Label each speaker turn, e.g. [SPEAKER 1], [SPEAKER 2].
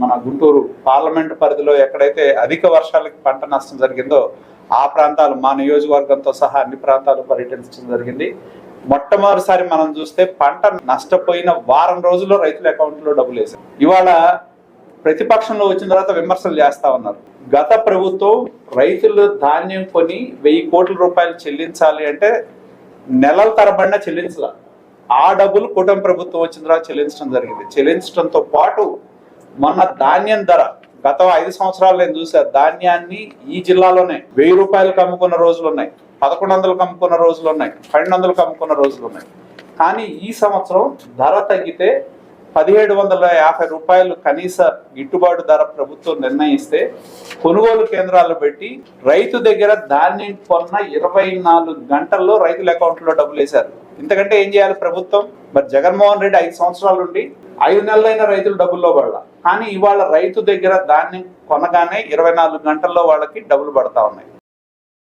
[SPEAKER 1] మన గుంటూరు పార్లమెంట్ పరిధిలో ఎక్కడైతే అధిక వర్షాలకి పంట నష్టం జరిగిందో ఆ ప్రాంతాలు మా నియోజకవర్గంతో సహా అన్ని ప్రాంతాలు పర్యటించడం జరిగింది. మొట్టమొదటిసారి మనం చూస్తే పంట నష్టపోయిన వారం రోజుల్లో రైతుల అకౌంట్లో డబ్బులు వేశారు. ఇవాళ ప్రతిపక్షంలో వచ్చిన తర్వాత విమర్శలు చేస్తా ఉన్నారు. గత ప్రభుత్వం రైతులు ధాన్యం కొని 1000 కోట్ల రూపాయలు చెల్లించాలి అంటే నెలల తరబడిన చెల్లించాల. ఆ డబ్బులు కూటమి ప్రభుత్వం వచ్చిన తర్వాత చెల్లించడం జరిగింది. చెల్లించడంతో పాటు మొన్న ధాన్యం ధర గత 5 సంవత్సరాలు నేను చూసా, ధాన్యాన్ని ఈ జిల్లాలోనే 1000 రూపాయలకు అమ్ముకున్న రోజులు ఉన్నాయి, 1100లకు అమ్ముకున్న రోజులు ఉన్నాయి, 1200లకు అమ్ముకున్న రోజులు ఉన్నాయి. కానీ ఈ సంవత్సరం ధర తగ్గితే 1750 రూపాయలు కనీస గిట్టుబాటు ధర ప్రభుత్వం నిర్ణయిస్తే కొనుగోలు కేంద్రాలు పెట్టి రైతు దగ్గర ధాన్యం కొన్న 24 గంటల్లో రైతుల అకౌంట్లో డబ్బులు వేశారు. ఇంతకంటే ఏం చేయాలి ప్రభుత్వం? మరి జగన్మోహన్ రెడ్డి 5 సంవత్సరాల నుండి 5 నెలలైన రైతులు డబ్బుల్లో పడాల. కానీ ఇవాళ రైతు దగ్గర ధాన్యం కొనగానే 24 గంటల్లో వాళ్ళకి డబ్బులు పడతా ఉన్నాయి.